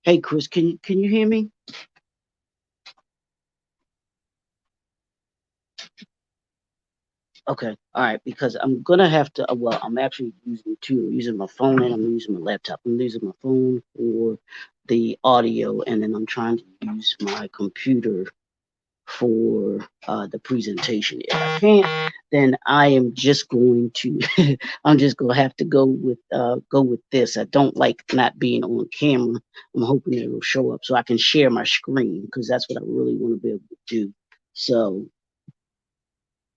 Hey, Chris, can you hear me? Okay, all right, because I'm gonna have to. Well, I'm actually using two. I'm using my phone and I'm using my laptop. I'm using my phone for the audio, and then I'm trying to use my computer for the presentation. If I can't, then I am just going to. I'm just gonna have to go with this. I don't like not being on camera. I'm hoping it will show up so I can share my screen because that's what I really want to be able to do. So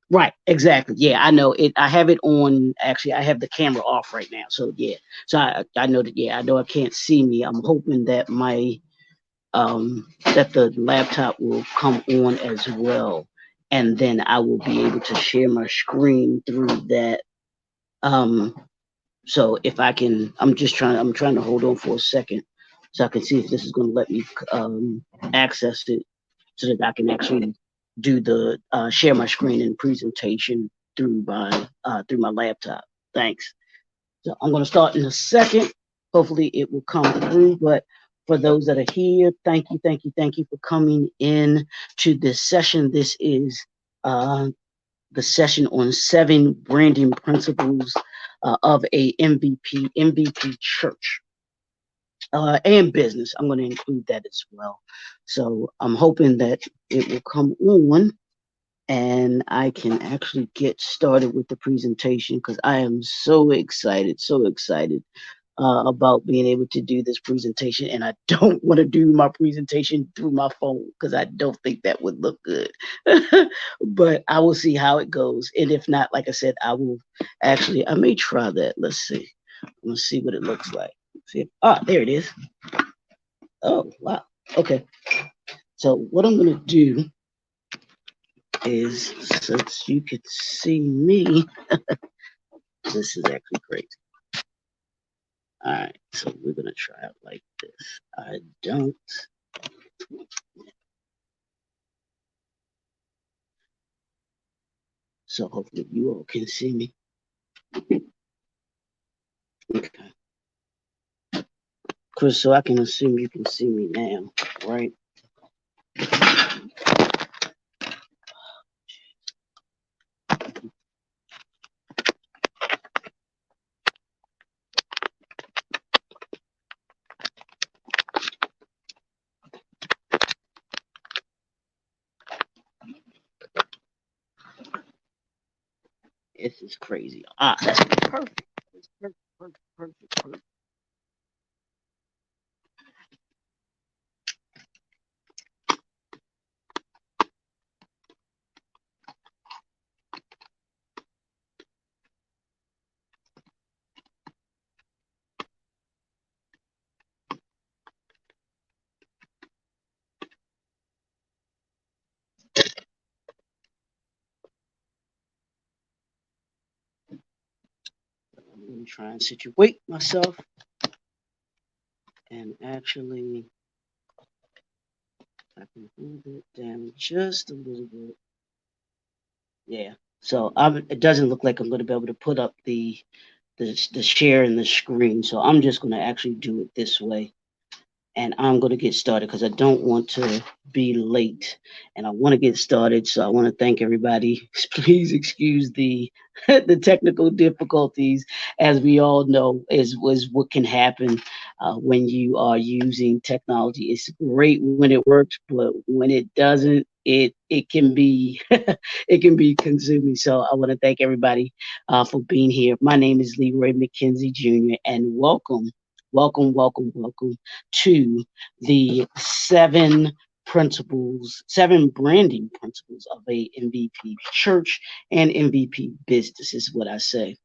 right, exactly. Yeah, I know it. I have it on. Actually, I have the camera off right now. So yeah, so I know that. Yeah, I know I can't see me. I'm hoping that my that the laptop will come on as well, and then I will be able to share my screen through that. Um, so if I can, I'm trying to hold on for a second, so I can see if this is going to let me access it so that I can actually do the share my screen and presentation through my laptop. Thanks. So I'm going to start in a second. Hopefully it will come through. But for those that are here, thank you for coming in to this session. This is the session on 7 branding principles of a MVP church and business. I'm going to include that as well. So I'm hoping that it will come on and I can actually get started with the presentation because I am so excited about being able to do this presentation. And I don't want to do my presentation through my phone because I don't think that would look good. But I will see how it goes. And if not, like I said, I may try that. Let's see. Let's see what it looks like. See, there it is. Oh, wow. Okay. So what I'm going to do is, since you could see me, this is actually crazy. All right, so we're going to try it like this. I don't. So hopefully you all can see me. Okay. Chris, so I can assume you can see me now, right? This is crazy. That's perfect. That's perfect. I'm going to try and situate myself and actually, I can hold it down just a little bit. Yeah. So it doesn't look like I'm going to be able to put up the share in the screen. So I'm just going to actually do it this way. And I'm going to get started because I don't want to be late and I want to get started. So I want to thank everybody. Please excuse the the technical difficulties, as we all know, was what can happen when you are using technology. It's great when it works, but when it doesn't, it can be it can be consuming. So I want to thank everybody for being here. My name is Leroy Mckenzie Jr. and welcome to the seven branding principles of a MVP church and MVP business is what I say.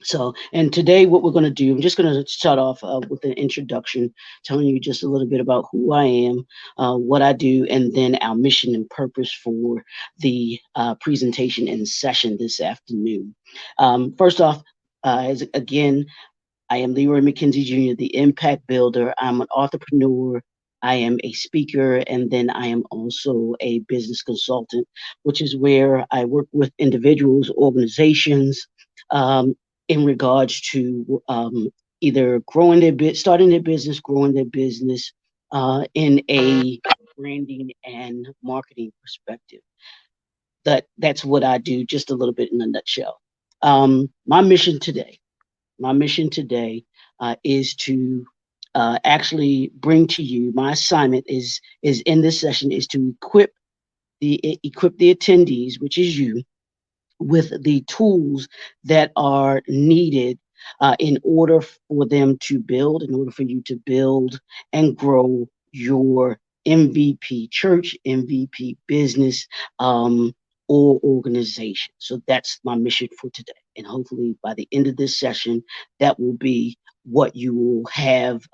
So, and today what we're going to do, I'm just going to start off with an introduction, telling you just a little bit about who I am, what I do, and then our mission and purpose for the presentation and session this afternoon. First off, again, I am Leroy Mckenzie Jr., the impact builder. I'm an entrepreneur. I am a speaker, and then I am also a business consultant, which is where I work with individuals, organizations, in regards to either starting their business, growing their business in a branding and marketing perspective. That's what I do, just a little bit in a nutshell. My mission today is to actually bring to you. My assignment is in this session is to equip the attendees, which is you, with the tools that are needed in order for them to build, in order for you to build and grow your MVP church, MVP business, or organization. So that's my mission for today. And hopefully by the end of this session, that will be what you will have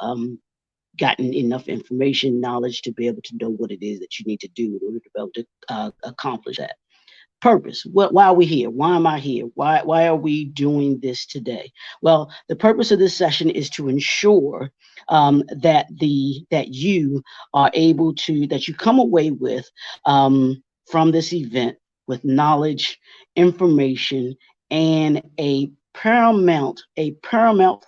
gotten enough information, knowledge to be able to know what it is that you need to do in order to be able to accomplish that. Purpose. Why are we here? Why am I here? Why are we doing this today? Well, the purpose of this session is to ensure that you are able to that you come away with from this event with knowledge, information, and a paramount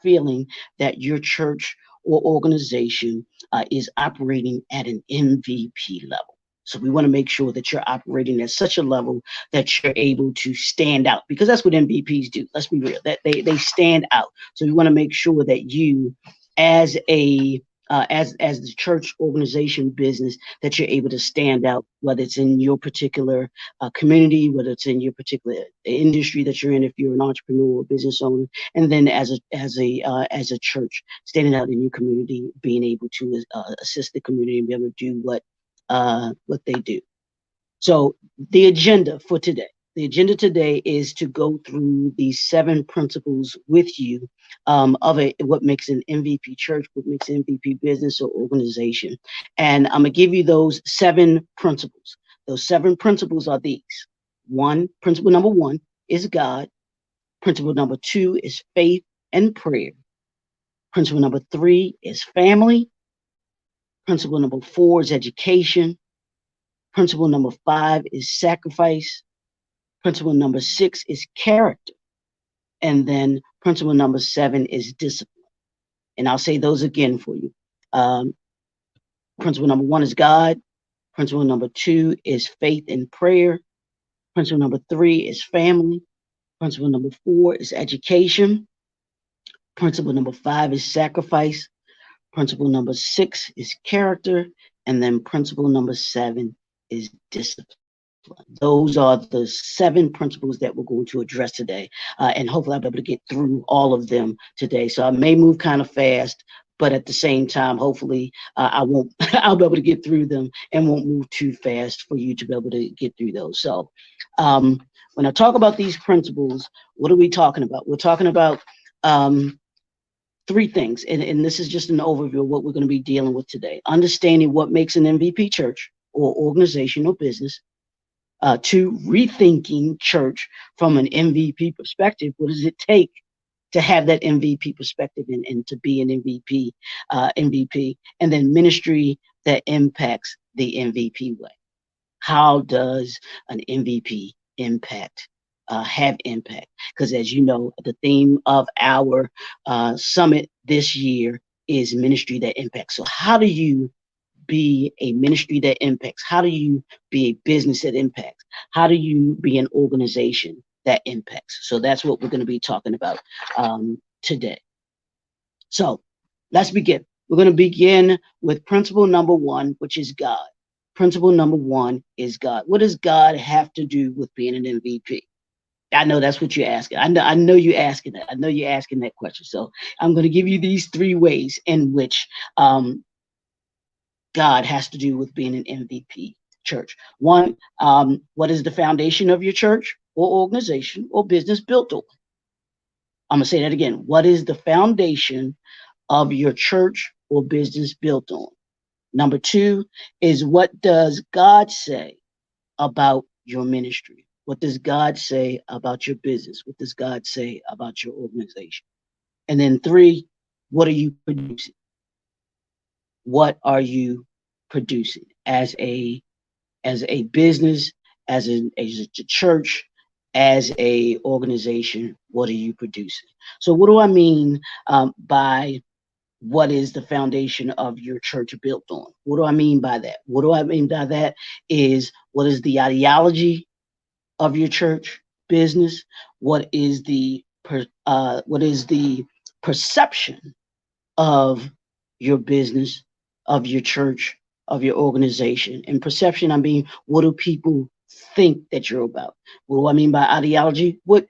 feeling that your church or organization is operating at an MVP level. So we want to make sure that you're operating at such a level that you're able to stand out, because that's what MVPs do. Let's be real, that they stand out. So we want to make sure that you, as a as the church organization business, that you're able to stand out, whether it's in your particular community, whether it's in your particular industry that you're in, if you're an entrepreneur or business owner, and then as a church, standing out in your community, being able to assist the community and be able to do what they do. So the agenda for today. The agenda today is to go through these seven principles with you of what makes an MVP church, what makes an MVP business or organization. And I'm going to give you those seven principles. Those seven principles are these. Principle number one is God. Principle number two is faith and prayer. Principle number three is family. Principle number four is education. Principle number five is sacrifice. Principle number six is character. And then principle number seven is discipline. And I'll say those again for you. Principle number one is God. Principle number two is faith and prayer. Principle number three is family. Principle number four is education. Principle number five is sacrifice. Principle number six is character. And then principle number seven is discipline. Those are the seven principles that we're going to address today. And hopefully I'll be able to get through all of them today. So I may move kind of fast, but at the same time, hopefully I won't, I'll be able to get through them and won't move too fast for you to be able to get through those. So when I talk about these principles, what are we talking about? We're talking about three things. And this is just an overview of what we're going to be dealing with today. Understanding what makes an MVP church or organization or business. To rethinking church from an MVP perspective. What does it take to have that MVP perspective and to be an MVP? And then ministry that impacts the MVP way. How does an MVP impact, have impact. Because as you know, the theme of our summit this year is ministry that impacts. So how do you be a ministry that impacts? How do you be a business that impacts? How do you be an organization that impacts? So that's what we're going to be talking about today. So let's begin. We're going to begin with principle number one, which is God. Principle number one is God. What does God have to do with being an MVP? I know that's what you're asking. I know you're asking that. I know you're asking that question. So I'm going to give you these three ways in which God has to do with being an MVP church. One, what is the foundation of your church or organization or business built on? I'm going to say that again. What is the foundation of your church or business built on? Number two is, what does God say about your ministry? What does God say about your business? What does God say about your organization? And then three, what are you producing? What are you producing as a business, as a church, as a organization? What are you producing? So what do I mean by what is the foundation of your church built on? What do I mean by that? What do I mean by that is, what is the ideology of your church business? What is the perception of your business, of your church, of your organization? And perception, I mean, what do people think that you're about? What do I mean by ideology? What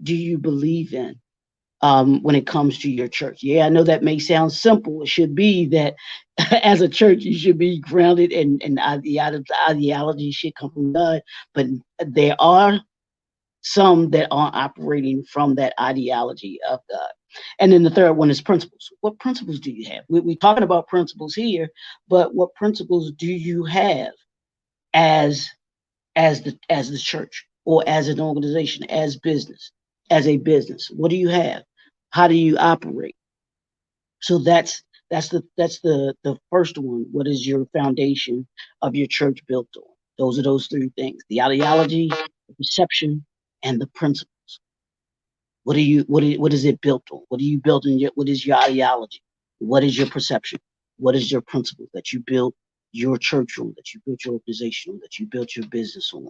do you believe in when it comes to your church? Yeah, I know that may sound simple. It should be that as a church, you should be grounded and the ideology should come from God. But there are some that aren't operating from that ideology of God. And then the third one is principles. What principles do you have? We're talking about principles here, but what principles do you have as the church, or as an organization, as a business? What do you have? How do you operate? So that's the first one. What is your foundation of your church built on? Those are those three things: the ideology, the perception, and the principle. What is it built on? What are you building? What is your ideology? What is your perception? What is your principle that you build your church on, that you built your organization on, that you built your business on?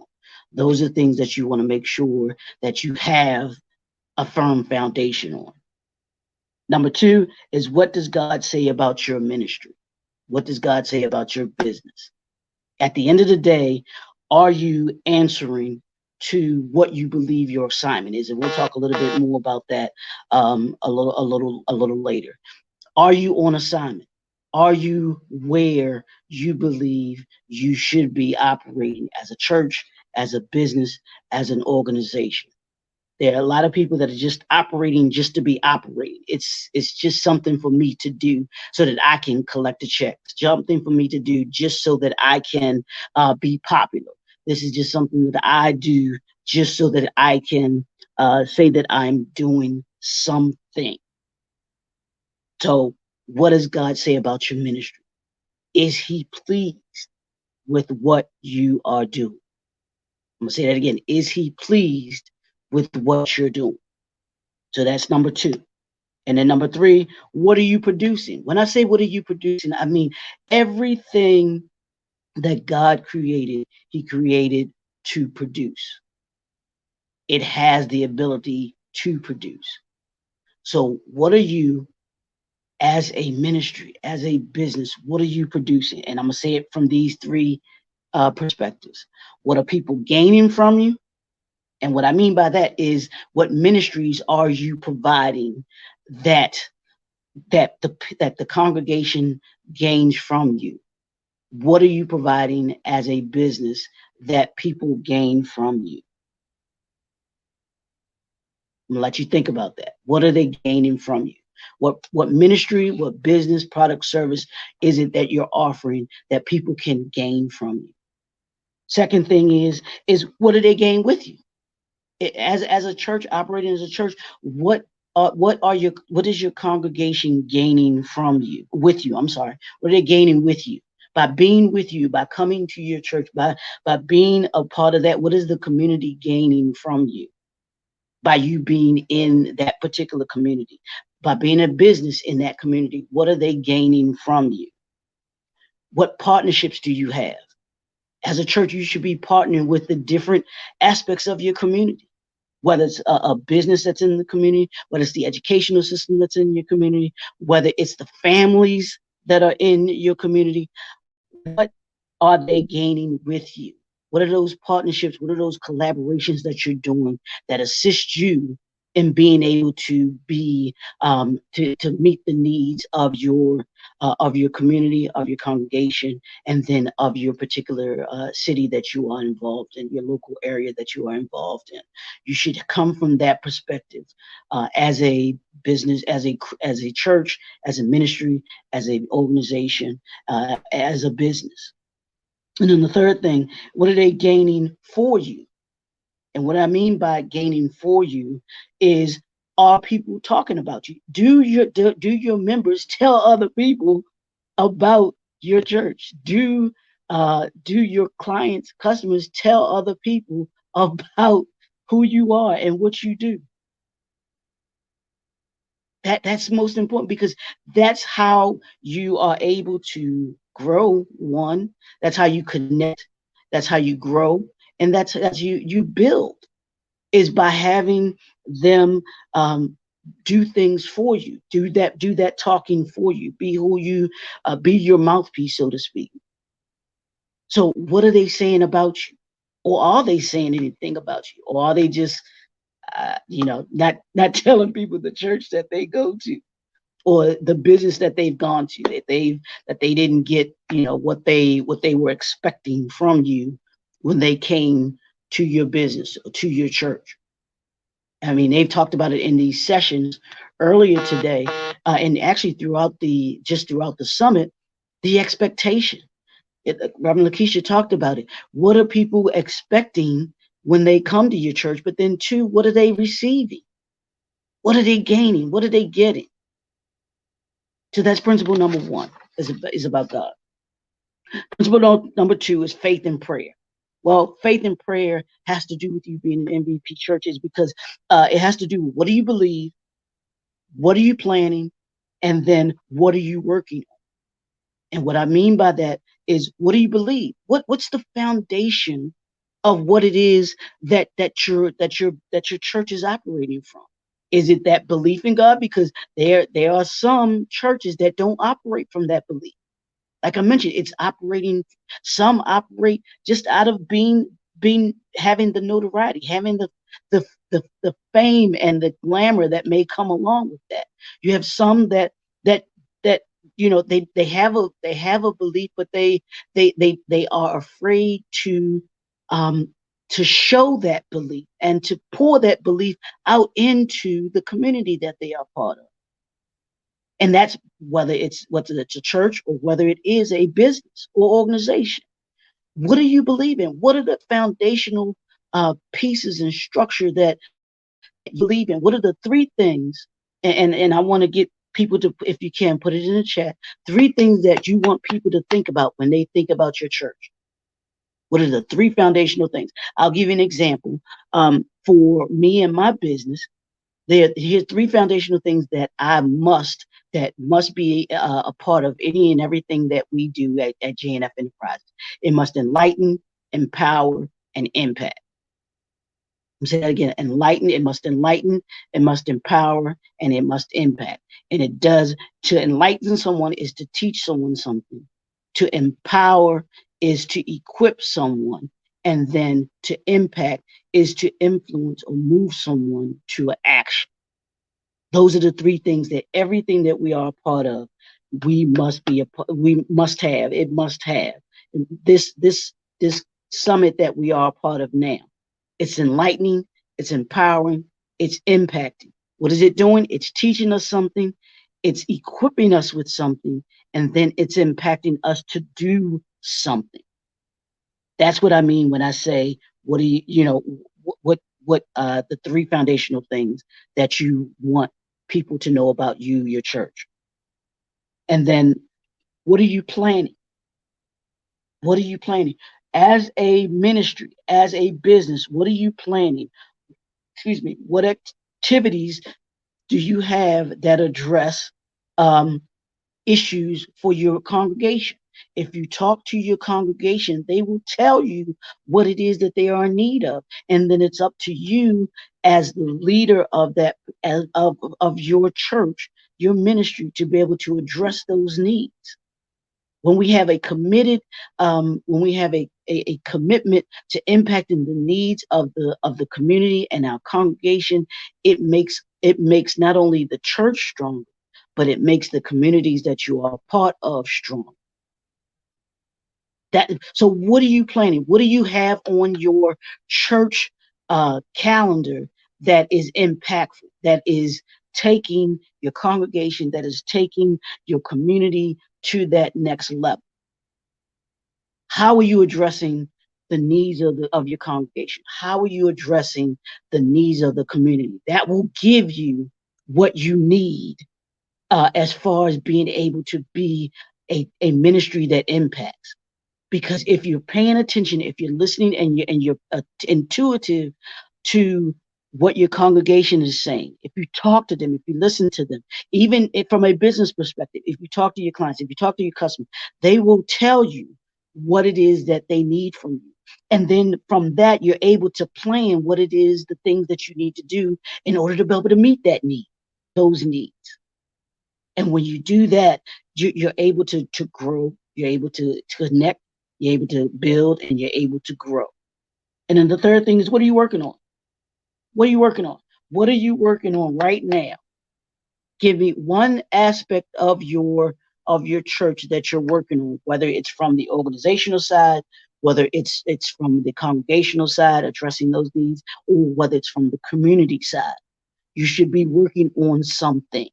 Those are things that you want to make sure that you have a firm foundation on. Number two is, what does God say about your ministry? What does God say about your business? At the end of the day, are you answering to what you believe your assignment is? And we'll talk a little bit more about that a little later. Are you on assignment? Are you where you believe you should be operating as a church, as a business, as an organization? There are a lot of people that are just operating just to be operating. It's just something for me to do so that I can collect a check. Something for me to do just so that I can be popular. This is just something that I do just so that I can say that I'm doing something. So what does God say about your ministry? Is he pleased with what you are doing? I'm going to say that again. Is he pleased with what you're doing? So that's number two. And then number three, what are you producing? When I say what are you producing, I mean everything that God created, he created to produce. It has the ability to produce. So what are you, as a ministry, as a business, what are you producing? And I'm going to say it from these three perspectives. What are people gaining from you? And what I mean by that is, what ministries are you providing that the congregation gains from you? What are you providing as a business that people gain from you? I'm gonna let you think about that. What are they gaining from you? What ministry, what business, product, service is it that you're offering that people can gain from you? Second thing is what do they gain with you? As a church, operating as a church, what is your congregation gaining from you, with you? I'm sorry. What are they gaining with you? By being with you, by coming to your church, by being a part of that, what is the community gaining from you? By you being in that particular community, by being a business in that community, what are they gaining from you? What partnerships do you have? As a church, you should be partnering with the different aspects of your community, whether it's a business that's in the community, whether it's the educational system that's in your community, whether it's the families that are in your community. What are they gaining with you? What are those partnerships? What are those collaborations that you're doing that assist you in being able to be to meet the needs of your community, of your congregation, and then of your particular city that you are involved in, your local area that you are involved in? You should come from that perspective as a business, as a church, as a ministry, as an organization, as a business. And then the third thing, what are they gaining for you? And what I mean by gaining for you is, are people talking about you? Do your members tell other people about your church? Do your clients, customers tell other people about who you are and what you do? That's most important, because that's how you are able to grow. One, that's how you connect, that's how you grow, and that's you build, is by having them do things for you, do that talking for you, be who you be your mouthpiece, so to speak. So what are they saying about you? Or are they saying anything about you? Or are they just not telling people the church that they go to, or the business that they've gone to, that they didn't get, what they were expecting from you when they came to your business or to your church? I mean, they've talked about it in these sessions earlier today, and actually throughout the summit, the expectation. Reverend LaKesha talked about it. What are people expecting when they come to your church? But then, two, what are they receiving? What are they gaining? What are they getting? So that's principle number one, is about God. Principle number two is faith and prayer. Well, faith and prayer has to do with you being in MVP churches, because it has to do with, what do you believe? What are you planning? And then what are you working on? And what I mean by that is, what do you believe? What's the foundation of what it is that your church is operating from? Is it that belief in God? Because there are some churches that don't operate from that belief. Like I mentioned, it's operating. Some operate just out of having the notoriety, having the fame and the glamour that may come along with that. You have some that that they have a belief, but they are afraid to show that belief and to pour that belief out into the community that they are part of. And that's whether it's a church or whether it is a business or organization. What do you believe in? What are the foundational pieces and structure that you believe in? What are the three things? And I want to get people to, if you can, put it in the chat. Three things that you want people to think about when they think about your church. What are the three foundational things? I'll give you an example. For me and my business, here's three foundational things that must be a part of any and everything that we do at JNF Enterprises. It must enlighten, empower, and impact. I'm saying that again: it must enlighten, it must empower, and it must impact. And it does. To enlighten someone is to teach someone something. To empower is to equip someone. And then to impact is to influence or move someone to an action. Those are the three things that everything that we are a part of, we must have. It must have. This summit that we are a part of now. It's enlightening, it's empowering, it's impacting. What is it doing? It's teaching us something, it's equipping us with something, and then it's impacting us to do something. That's what I mean when I say, what do what the three foundational things that you want people to know about you, your church. And then, what are you planning? What are you planning? As a ministry, as a business, what are you planning? Excuse me, what activities do you have that address um, issues for your congregation? If you talk to your congregation, they will tell you what it is that they are in need of. And then it's up to you as the leader of that, of your church, your ministry, to be able to address those needs. When we have a committed, when we have a commitment to impacting the needs of the community and our congregation, it makes not only the church stronger, but it makes the communities that you are a part of strong. So what are you planning? What do you have on your church calendar that is impactful, that is taking your congregation, that is taking your community to that next level? How are you addressing the needs of your congregation? How are you addressing the needs of the community? That will give you what you need as far as being able to be a ministry that impacts. Because if you're paying attention, if you're listening, and you're intuitive to what your congregation is saying, if you talk to them, if you listen to them, even if from a business perspective, if you talk to your clients, if you talk to your customers, they will tell you what it is that they need from you. And then from that, you're able to plan what it is, the things that you need to do in order to be able to meet that need, those needs. And when you do that, you're able to grow, you're able to connect, you're able to build, and you're able to grow. And then the third thing is, what are you working on? What are you working on? What are you working on right now? Give me one aspect of your church that you're working on, whether it's from the organizational side, whether it's from the congregational side, addressing those needs, or whether it's from the community side. You should be working on something.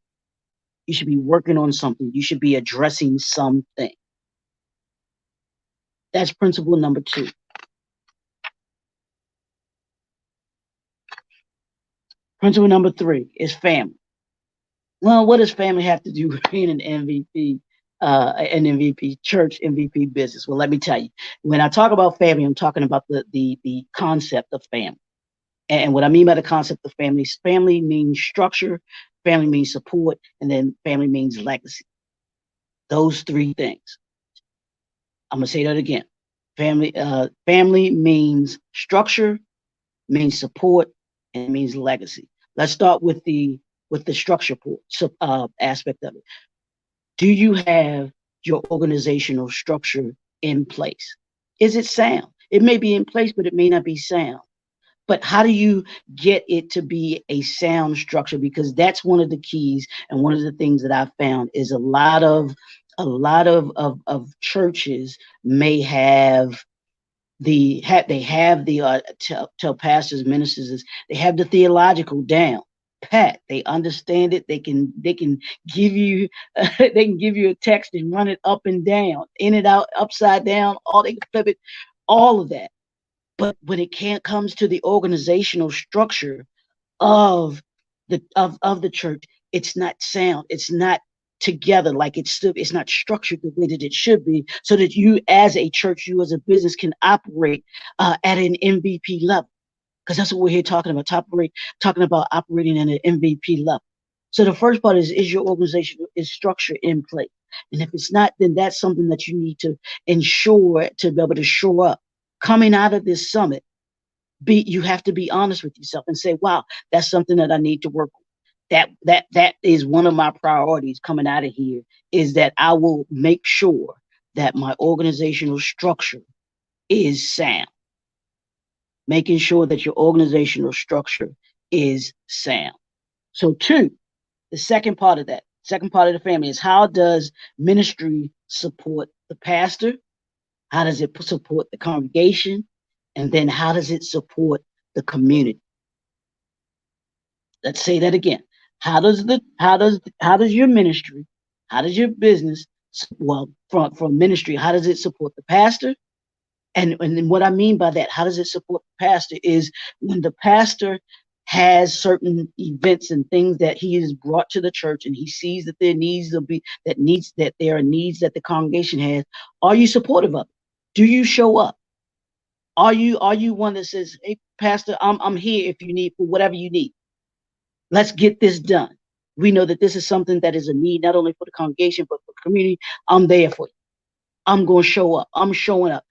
You should be working on something. You should be addressing something. That's principle number 2. Principle number 3 is family. Well, what does family have to do with being an MVP church, MVP business? Well, let me tell you. When I talk about family, I'm talking about the concept of family. And what I mean by the concept of family means structure, family means support, and then family means legacy. Those 3 things. I'm gonna say that again. Family means structure, means support, and means legacy. Let's start with the structure aspect of it. Do you have your organizational structure in place? Is it sound? It may be in place, but it may not be sound. But how do you get it to be a sound structure? Because that's one of the keys, and one of the things that I've found is a lot of churches may have they have the tell pastors, ministers, is they have the theological down pat. They understand it. They can give you they can give you a text and run it up and down, in and out, upside down, all they can flip it, all of that. But when it can't comes to the organizational structure of the church, it's not sound. It's not together, like it's not structured the way that it should be, so that you as a church, you as a business, can operate at an MVP level. Because that's what we're here talking about. Talking about operating at an MVP level. So the first part is your organization is structure in place. And if it's not, then that's something that you need to ensure to be able to shore up. Coming out of this summit, you have to be honest with yourself and say, wow, that's something that I need to work on. That is one of my priorities coming out of here, is that I will make sure that my organizational structure is sound. Making sure that your organizational structure is sound. So 2, the second part of the family is, how does ministry support the pastor? How does it support the congregation? And then how does it support the community? Let's say that again. How does your ministry, how does your business, well, from ministry, how does it support the pastor? And what I mean by that, how does it support the pastor, is when the pastor has certain events and things that he has brought to the church, and he sees that there are needs that the congregation has. Are you supportive of it? Do you show up? Are you one that says, "Hey, Pastor, I'm here if you need for whatever you need. Let's get this done. We know that this is something that is a need not only for the congregation but for the community. I'm there for you. I'm going to show up. I'm showing up.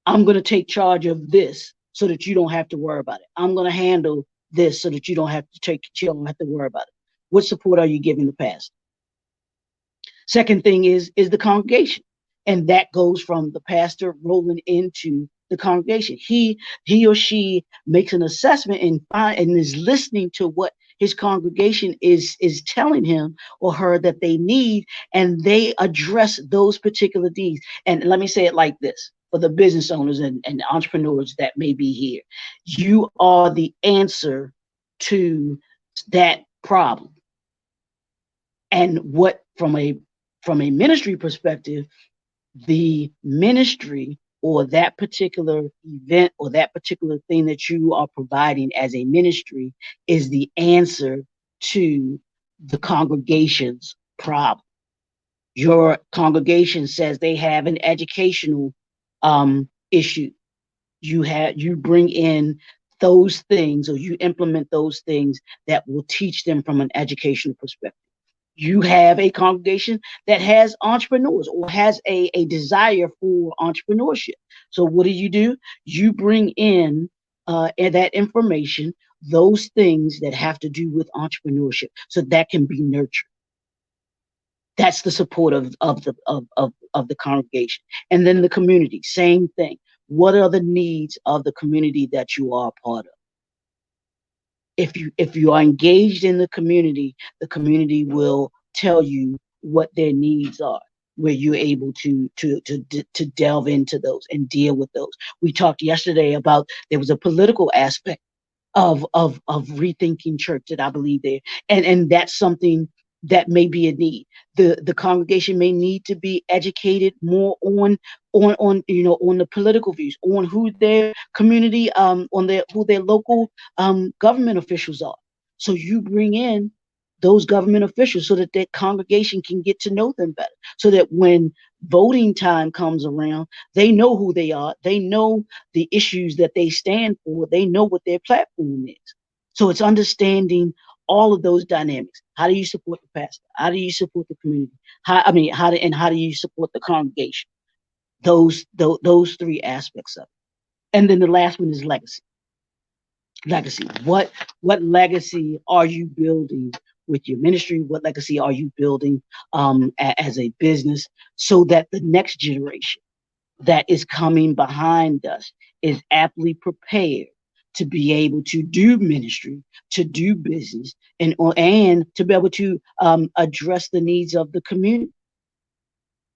I'm going to take charge of this so that you don't have to worry about it. I'm going to handle this so that you don't have to worry about it." What support are you giving the pastor? Second thing is the congregation, and that goes from the pastor rolling into the congregation. He or she makes an assessment and is listening to what his congregation is telling him or her that they need, and they address those particular needs. And let me say it like this for the business owners and entrepreneurs that may be here: you are the answer to that problem. And what from a ministry perspective, the ministry or that particular event or that particular thing that you are providing as a ministry is the answer to the congregation's problem. Your congregation says they have an educational issue. You bring in those things or you implement those things that will teach them from an educational perspective. You have a congregation that has entrepreneurs or has a desire for entrepreneurship. So what do? You bring in that information, those things that have to do with entrepreneurship, so that can be nurtured. That's the support of the congregation. And then the community, same thing. What are the needs of the community that you are a part of? If you are engaged in the community will tell you what their needs are, where you're able to delve into those and deal with those. We talked yesterday about there was a political aspect of rethinking church that I believe there, and that's something that may be a need. The congregation may need to be educated more on the political views, on who their community on their who their local government officials are. So you bring in those government officials so that that congregation can get to know them better, so that when voting time comes around, they know who they are, they know the issues that they stand for, they know what their platform is. So it's understanding all of those dynamics. How do you support the pastor? How do you support the community? How do you support the congregation? Those three aspects of it. And then the last one is legacy. Legacy. What legacy are you building with your ministry? What legacy are you building as a business, so that the next generation that is coming behind us is aptly prepared to be able to do ministry, to do business, and to be able to address the needs of the community?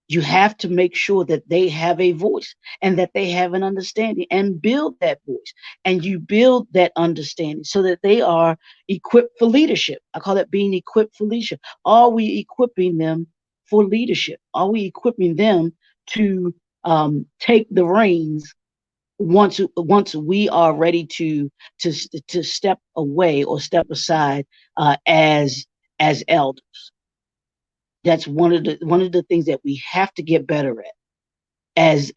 You have to make sure that they have a voice and that they have an understanding, and build that voice and you build that understanding so that they are equipped for leadership. I call it being equipped for leadership. Are we equipping them for leadership? Are we equipping them to take the reins once we are ready to step away or step aside as elders? That's one of the things that we have to get better at as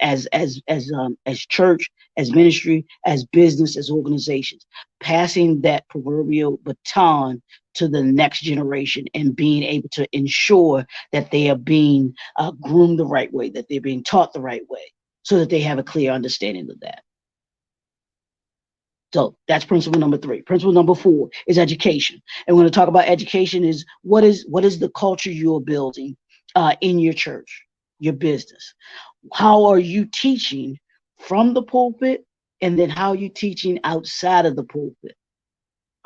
church, as ministry, as business, as organizations, passing that proverbial baton to the next generation and being able to ensure that they are being groomed the right way, that they're being taught the right way, so that they have a clear understanding of that. So that's principle number 3. Principle number 4 is education. And we're going to talk about education is what is the culture you're building in your church, your business. How are you teaching from the pulpit, and then how are you teaching outside of the pulpit?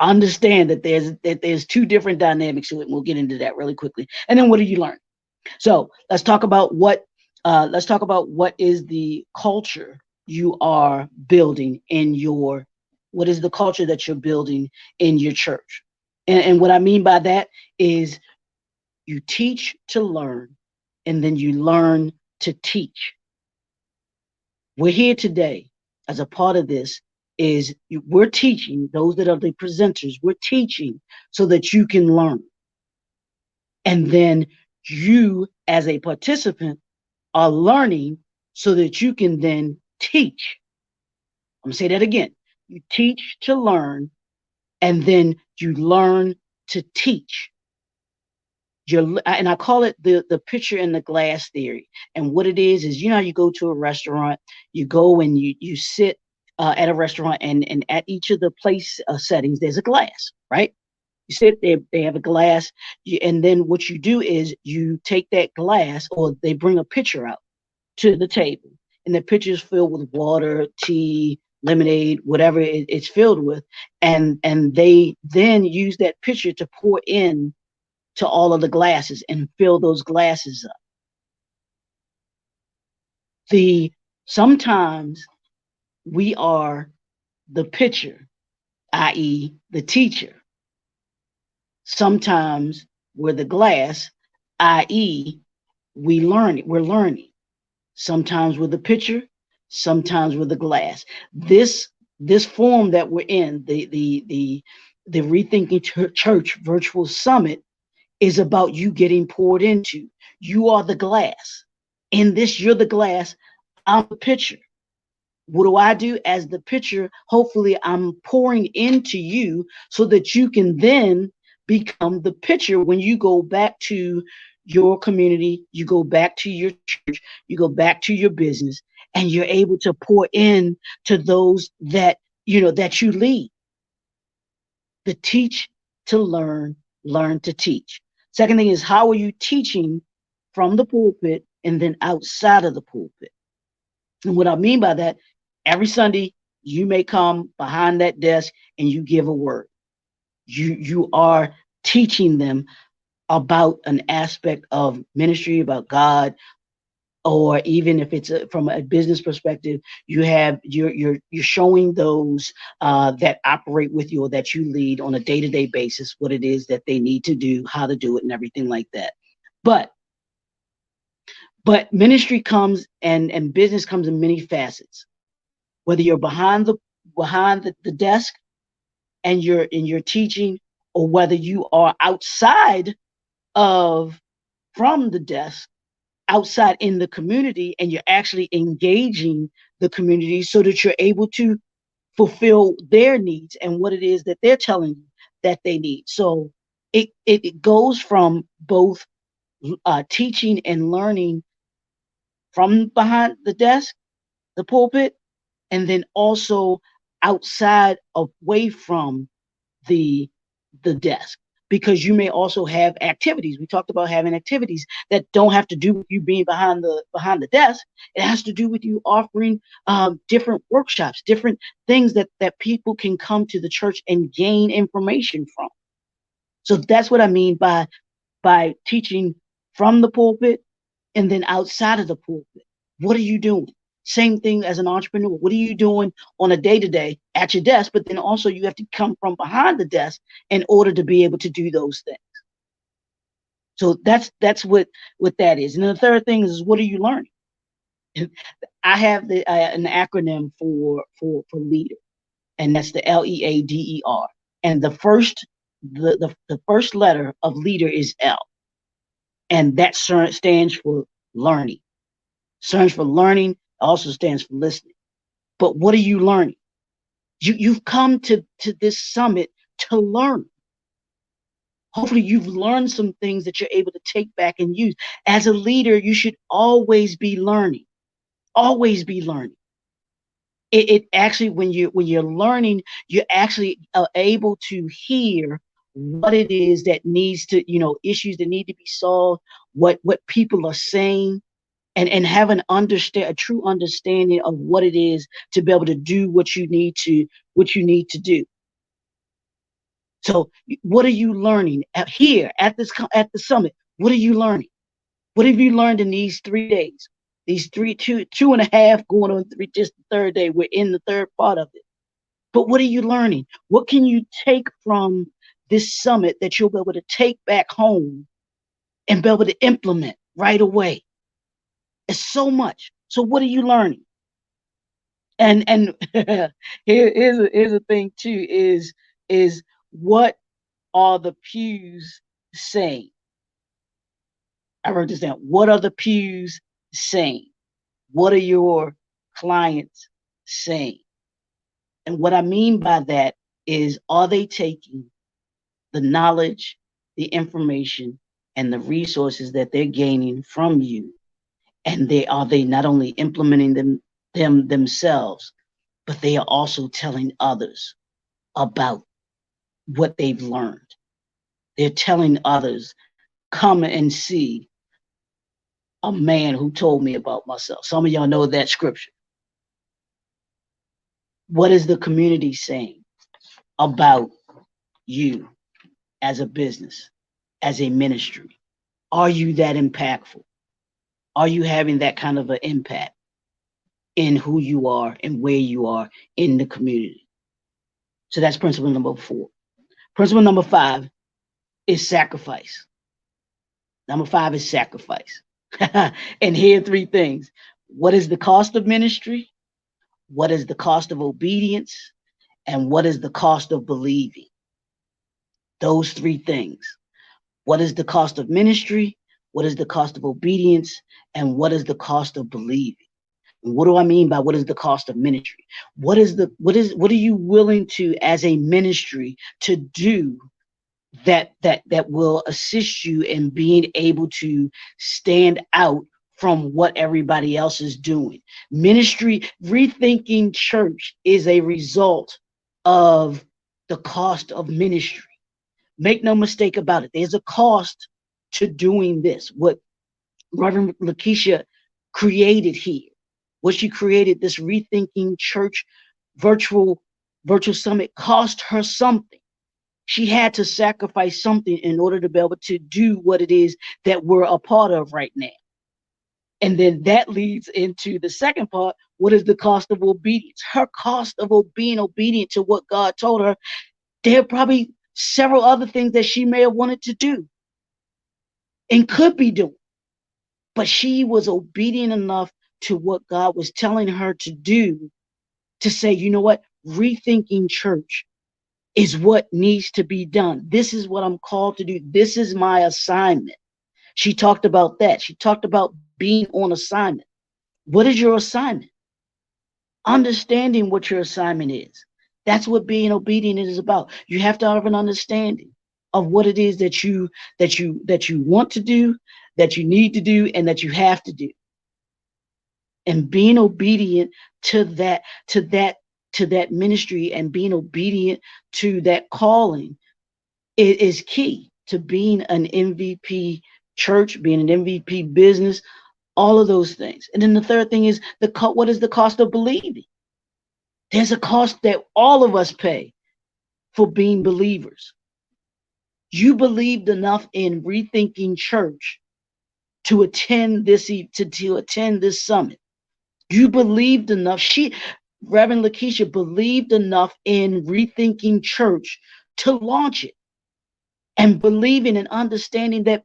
Understand that there's 2 different dynamics to it. We'll get into that really quickly. And then what do you learn? So let's talk about what is the culture you are building in your what is the culture that you're building in your church. And what I mean by that is you teach to learn, and then you learn to teach. We're here today as a part of this we're teaching those that are the presenters. We're teaching so that you can learn. And then you as a participant are learning so that you can then teach. I'm gonna say that again. You teach to learn, and then you learn to teach. And I call it the picture in the glass theory. And what it is you know, you go to a restaurant, you go and you sit at a restaurant, and at each of the place settings, there's a glass, right? You sit there, they have a glass, and then what you do is you take that glass, or they bring a pitcher out to the table, and the pitcher is filled with water, tea, lemonade, whatever it's filled with, and they then use that pitcher to pour in to all of the glasses and fill those glasses up. Sometimes we are the pitcher, i.e., the teacher. Sometimes we're the glass, i.e., we're learning. Sometimes we're the pitcher, sometimes we're the glass. This form that we're in, the Rethinking Church Virtual Summit, is about you getting poured into. You are the glass. In this, you're the glass. I'm the pitcher. What do I do as the pitcher? Hopefully, I'm pouring into you so that you can then become the pitcher when you go back to your community, you go back to your church, you go back to your business, and you're able to pour in to those that that you lead. The teach to learn, learn to teach. Second thing is, how are you teaching from the pulpit and then outside of the pulpit? And what I mean by that, every Sunday, you may come behind that desk and you give a word. You are teaching them about an aspect of ministry, about God, or even if it's from a business perspective, you're showing those that operate with you or that you lead on a day-to-day basis what it is that they need to do, how to do it, and everything like that. But ministry comes and business comes in many facets. Whether you're behind the desk and you're teaching, or whether you are outside of from the desk, outside in the community, and you're actually engaging the community so that you're able to fulfill their needs and what it is that they're telling you that they need. So it goes from both teaching and learning from behind the desk, the pulpit, and then also outside, away from the desk, because you may also have activities. We talked about having activities that don't have to do with you being behind the desk. It has to do with you offering different workshops, different things that people can come to the church and gain information from. So that's what I mean by teaching from the pulpit and then outside of the pulpit. What are you doing? Same thing as an entrepreneur. What are you doing on a day-to-day at your desk? But then also you have to come from behind the desk in order to be able to do those things. So that's what that is. And the third thing is, what are you learning? I have an acronym for leader, and that's the LEADER. And the first letter of leader is L, and that stands for learning. Stands for learning, also stands for listening. But what are you learning? You've come to this summit to learn. Hopefully you've learned some things that you're able to take back and use. As a leader, you should always be learning. Always be learning. It actually, when you're learning, you're actually able to hear what it is that needs to, issues that need to be solved, what people are saying, and have a true understanding of what it is to be able to do what you need to do. So what are you learning here at the summit? What are you learning? What have you learned in these 3 days? These two and a half, going on three, just the third day. We're in the third part of it. But what are you learning? What can you take from this summit that you'll be able to take back home and be able to implement right away? It's so much. So what are you learning? And here's a thing too, is what are the pews saying? I wrote this down. What are the pews saying? What are your clients saying? And what I mean by that is, are they taking the knowledge, the information, and the resources that they're gaining from you, and are they not only implementing them themselves, but they are also telling others about what they've learned. They're telling others, come and see a man who told me about myself. Some of y'all know that scripture. What is the community saying about you as a business, as a ministry? Are you that impactful? Are you having that kind of an impact in who you are and where you are in the community? So that's principle number 4. Principle number 5 is sacrifice. Number 5 is sacrifice. And here are 3 things. What is the cost of ministry? What is the cost of obedience? And what is the cost of believing? Those 3 things. What is the cost of ministry? What is the cost of obedience? And what is the cost of believing? And what do I mean by what is the cost of ministry? What are you willing to, as a ministry, to do that will assist you in being able to stand out from what everybody else is doing? Ministry, rethinking church is a result of the cost of ministry. Make no mistake about it. There's a cost to doing this. What Reverend LaKesha created here, what she created, this rethinking church virtual summit, cost her something. She had to sacrifice something in order to be able to do what it is that we're a part of right now. And then that leads into the second part. What is the cost of obedience? Her cost of being obedient to what God told her. There are probably several other things that she may have wanted to do and could be doing, but she was obedient enough to what God was telling her to do, to say, you know what, rethinking church is what needs to be done. This is what I'm called to do. This is my assignment. She talked about that. She talked about being on assignment. What is your assignment? Understanding what your assignment is. That's what being obedient is about. You have to have an understanding of what it is that you want to do, that you need to do, and that you have to do. And being obedient to that ministry, and being obedient to that calling is key to being an MVP church, being an MVP business, all of those things. And then the third thing is what is the cost of believing? There's a cost that all of us pay for being believers. You believed enough in rethinking church to attend this summit. You believed enough. Reverend LaKesha believed enough in rethinking church to launch it, and believing and understanding that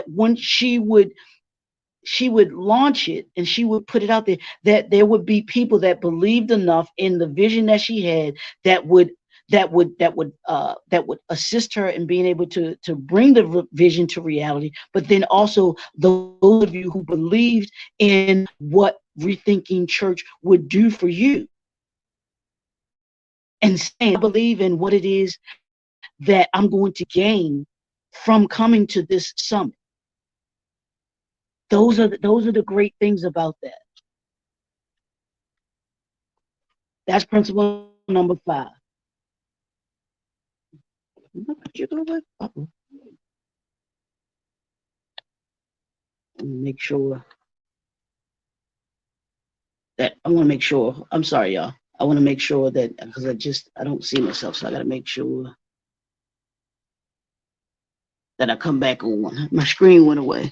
when she would launch it and she would put it out there, that there would be people that believed enough in the vision that she had that would assist her in being able to bring the vision to reality. But then also those of you who believed in what rethinking church would do for you, and saying, I believe in what it is that I'm going to gain from coming to this summit. Those are the great things about that. That's principle number 5. Make sure that I want to make sure. I'm sorry, y'all. I want to make sure that, because I don't see myself, so I got to make sure that I come back on. My screen went away.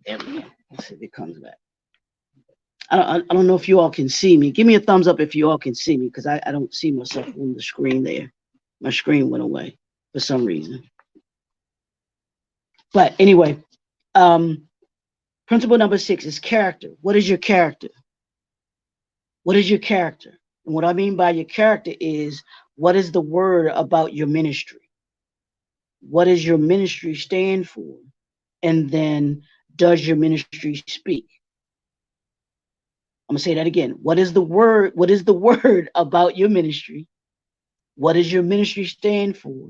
There we go. Let's see if it comes back. I don't know if you all can see me. Give me a thumbs up if you all can see me, because I don't see myself on the screen there. My screen went away for some reason. But anyway, principle number 6 is character. What is your character? What is your character? And what I mean by your character is, what is the word about your ministry? what does your ministry stand for? And then, does your ministry speak? I'm gonna say that again. What is the word? What is the word about your ministry? What does your ministry stand for?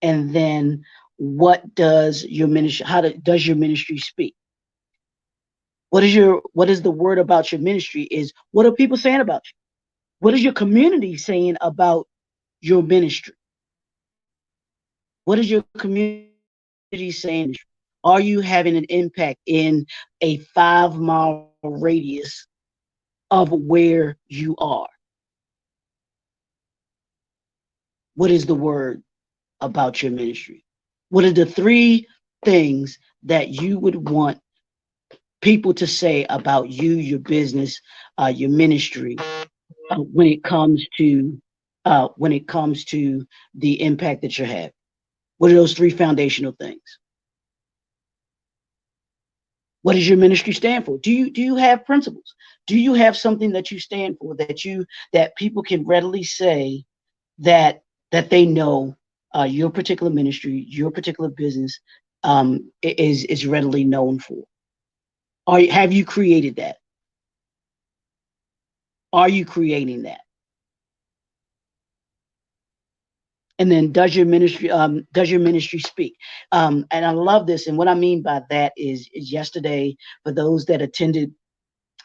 And then, what does your ministry? Does your ministry speak? What is the word about your ministry? Is what are people saying about you? What is your community saying about your ministry? What is your community saying? Are you having an impact in a 5-mile radius of where you are? What is the word about your ministry? What are the 3 things that you would want people to say about you, your business, your ministry, when it comes to the impact that you have? What are those 3 foundational things? What does your ministry stand for? Do you have principles? Do you have something that you stand for that people can readily say that they know your particular ministry, your particular business is readily known for? Have you created that? Are you creating that? And then, does your ministry speak? And I love this. And what I mean by that is yesterday, for those that attended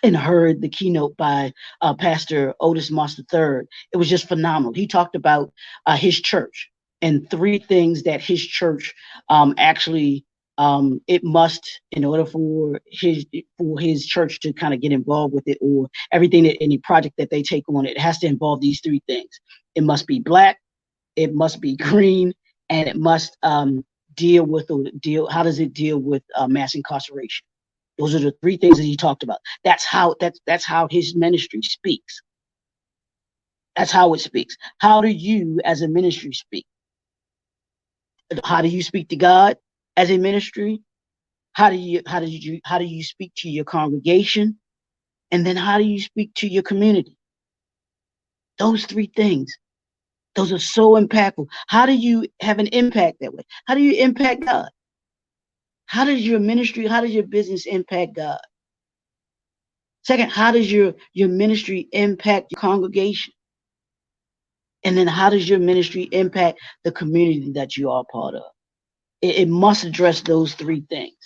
and heard the keynote by Pastor Otis Moss III, it was just phenomenal. He talked about his church and 3 things that his church actually it must, in order for his church to kind of get involved with it, or everything that any project that they take on, it has to involve these 3 things. It must be Black, it must be green, and it must how does it deal with mass incarceration? Those are the 3 things that he talked about. That's how his ministry speaks. That's how it speaks. How do you as a ministry speak? How do you speak to God as a ministry? How do you speak to your congregation? And then, how do you speak to your community? Those 3 things. Those are so impactful. How do you have an impact that way? How do you impact God? How does your business impact God? Second, how does your ministry impact your congregation? And then, how does your ministry impact the community that you are part of? It must address those 3 things.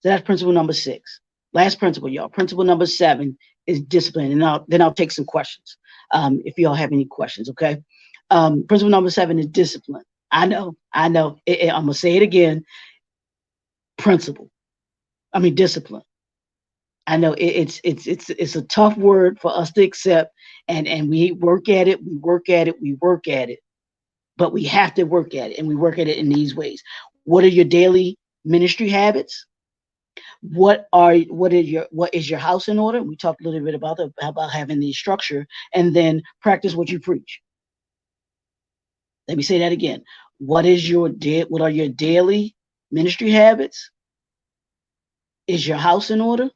So that's principle number 6. Last principle, y'all. Principle number 7 is discipline. And then I'll take some questions if y'all have any questions, okay? Principle number 7 is discipline. I know. I'm going to say it again. Discipline. I know it's a tough word for us to accept, and we work at it, but we have to work at it, and we work at it in these ways. What are your daily ministry habits? What is your house in order? We talked a little bit about having the structure, and then practice what you preach. Let me say that again. What are your daily ministry habits? Is your house in order?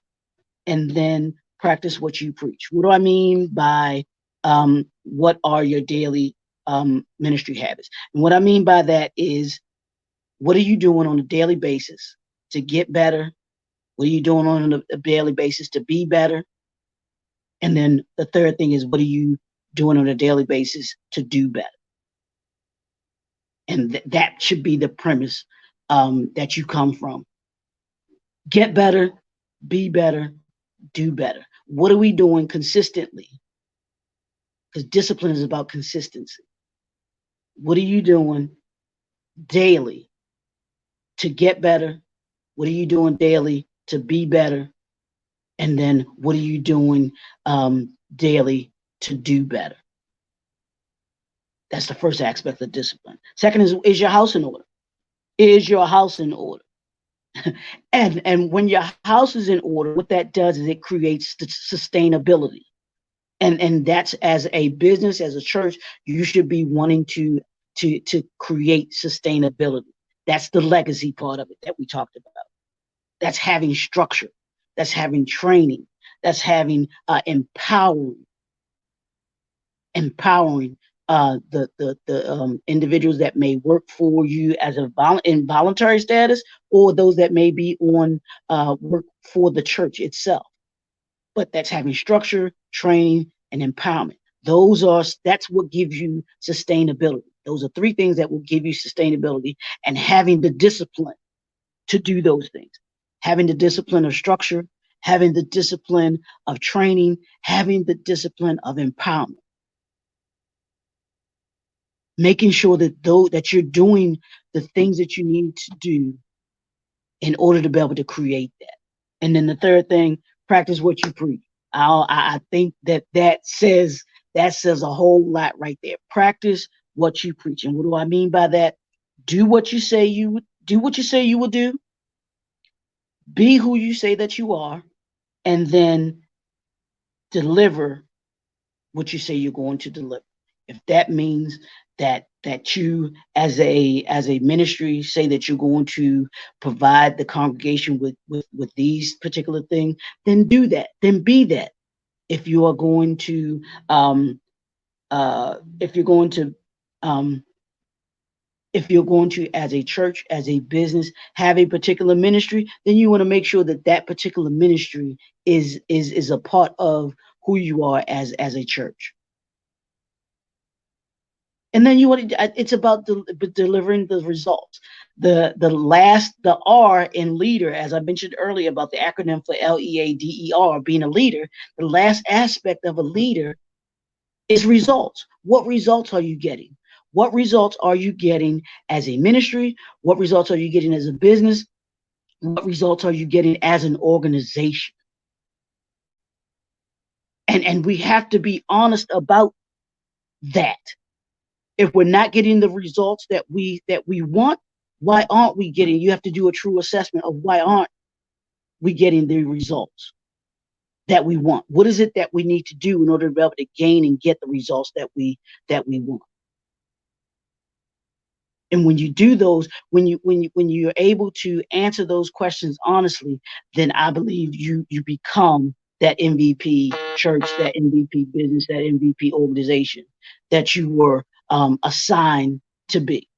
And then practice what you preach. What do I mean by what are your daily ministry habits? And what I mean by that is, what are you doing on a daily basis to get better? What are you doing on a daily basis to be better? And then the third thing is, what are you doing on a daily basis to do better? And that should be the premise that you come from. Get better, be better, do better. What are we doing consistently? Because discipline is about consistency. What are you doing daily to get better? What are you doing daily to be better? And then, what are you doing daily to do better? That's the first aspect of discipline. Second is your house in order? Is your house in order? and when your house is in order, what that does is it creates sustainability. And that's, as a business, as a church, you should be wanting to create sustainability. That's the legacy part of it that we talked about. That's having structure. That's having training. That's having empowering the individuals that may work for you as a in voluntary status, or those that may be on work for the church itself. But that's having structure, training, and empowerment. That's what gives you sustainability. Those are three things that will give you sustainability, and having the discipline to do those things. Having the discipline of structure, having the discipline of training, having the discipline of empowerment. Making sure that you're doing the things that you need to do in order to be able to create that. And then the third thing, practice what you preach. I think that says a whole lot right there. Practice what you preach. And what do I mean by that? Do what you say you will do. Be who you say that you are, and then deliver what you say you're going to deliver. If that means that you as a ministry say that you're going to provide the congregation with these particular things, then do that. Then be that. If you are going to if you're going to as a church, as a business, have a particular ministry, then you want to make sure that particular ministry is a part of who you are as a church. And then it's about delivering the results. The R in leader, as I mentioned earlier about the acronym for LEADER, being a leader, the last aspect of a leader is results. What results are you getting? What results are you getting as a ministry? What results are you getting as a business? What results are you getting as an organization? And we have to be honest about that. If we're not getting the results that we want, why aren't we getting? You have to do a true assessment of why aren't we getting the results that we want. What is it that we need to do in order to be able to gain and get the results that we want? And when you do those, when you're able to answer those questions honestly, then I believe you become that MVP church, that MVP business, that MVP organization that you were assigned to be.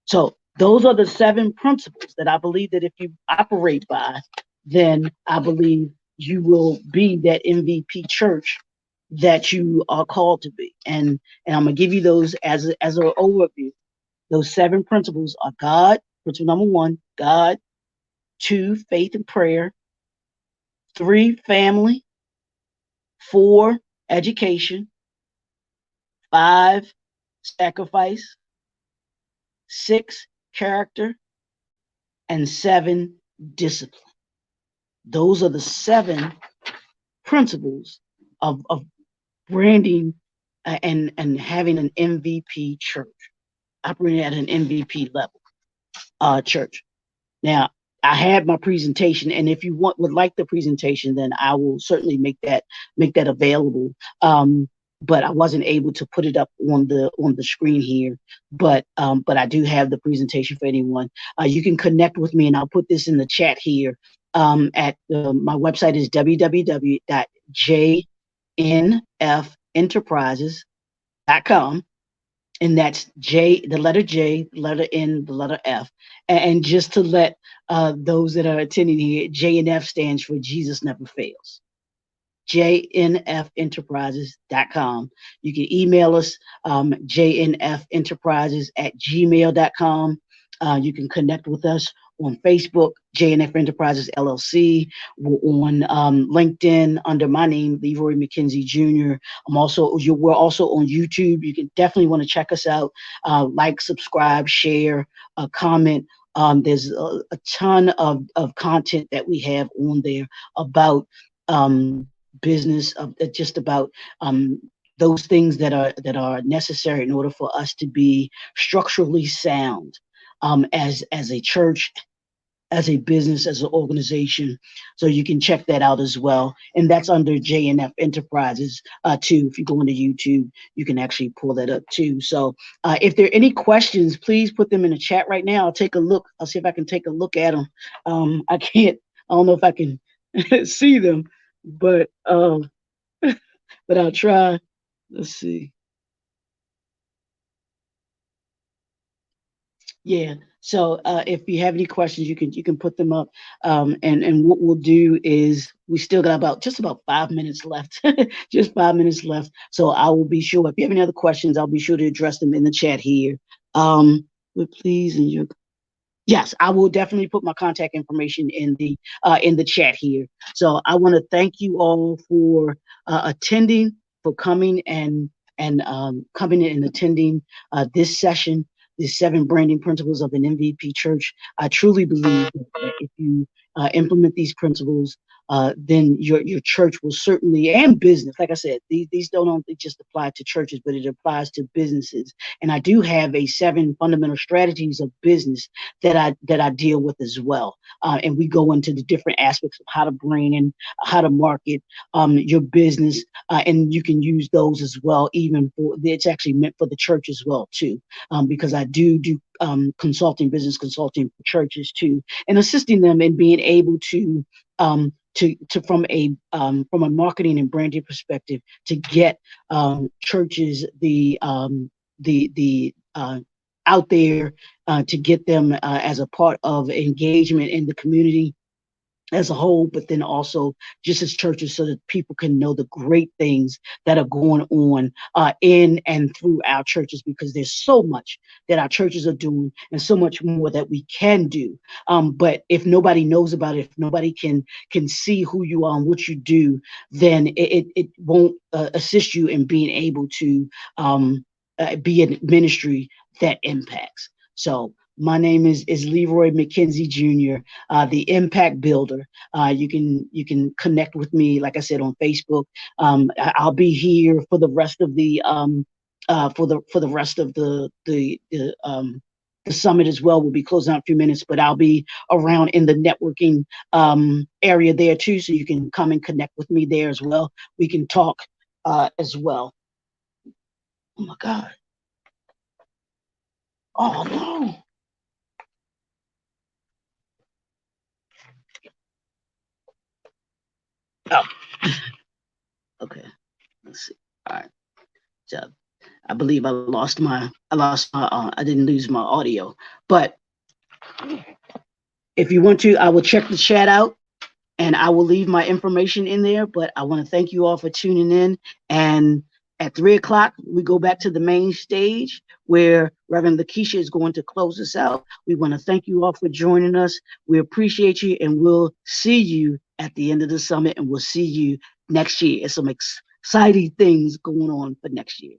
So those are the 7 principles that I believe that if you operate by, then I believe you will be that MVP church that you are called to be. And I'm gonna give you those as an overview. Those 7 principles are God, principle number 1, God; 2, faith and prayer; 3, family; 4, education; 5, sacrifice; 6, character; and 7, discipline. Those are the 7 principles of branding and having an MVP church, operating at an MVP level church. Now, I had my presentation, and if you would like the presentation, then I will certainly make that available. But I wasn't able to put it up on the screen here. But I do have the presentation for anyone. You can connect with me, and I'll put this in the chat here. At my website is www.jnfenterprises.com. And that's J, the letter J, the letter N, the letter F. And just to let those that are attending here, JNF stands for Jesus Never Fails. JNFenterprises.com. You can email us, jnfenterprises@gmail.com. You can connect with us on Facebook, JNF Enterprises LLC. We're on LinkedIn under my name, Leroy Mckenzie Jr. We're also on YouTube. You can definitely want to check us out. Like, subscribe, share, comment. There's a ton of content that we have on there about business, just about those things that are necessary in order for us to be structurally sound as a church, as a business, as an organization. So you can check that out as well. And that's under JNF Enterprises too. If you go into YouTube, you can actually pull that up too. So if there are any questions, please put them in the chat right now. I'll take a look. I'll see if I can take a look at them. I don't know if I can see them, but I'll try. Let's see. Yeah. So if you have any questions, you can put them up. And what we'll do is we still got about just about 5 minutes left, just 5 minutes left. So I will be sure if you have any other questions, I'll be sure to address them in the chat here. But please, and your Yes, I will definitely put my contact information in the chat here. So I want to thank you all for attending, for coming and coming in and attending this session, the 7 branding principles of an MVP church. I truly believe that if you implement these principles, then your church will certainly, and business. Like I said, these don't only just apply to churches, but it applies to businesses. And I do have a 7 fundamental strategies of business that I deal with as well. And we go into the different aspects of how to bring in, how to market your business, and you can use those as well. Even for it's actually meant for the church as well too, because I do consulting, business consulting for churches too, and assisting them in being able to from a marketing and branding perspective to get churches the out there to get them as a part of engagement in the community as a whole, but then also just as churches so that people can know the great things that are going on in and through our churches, because there's so much that our churches are doing and so much more that we can do. But if nobody knows about it, if nobody can see who you are and what you do, then it won't assist you in being able to be a ministry that impacts. So my name is Leroy Mckenzie Jr., the Impact Builder. You can connect with me, like I said, on Facebook. I'll be here for the rest of the rest of the summit as well. We'll be closing out in a few minutes, but I'll be around in the networking area there too, so you can come and connect with me there as well. We can talk as well. Oh my God! Oh no! Oh, okay. Let's see. All right. So I believe I didn't lose my audio, but if you want to, I will check the chat out and I will leave my information in there. But I want to thank you all for tuning in. And at 3 o'clock, we go back to the main stage where Reverend LaKesha is going to close us out. We want to thank you all for joining us. We appreciate you, and we'll see you at the end of the summit, and we'll see you next year. There's some exciting things going on for next year.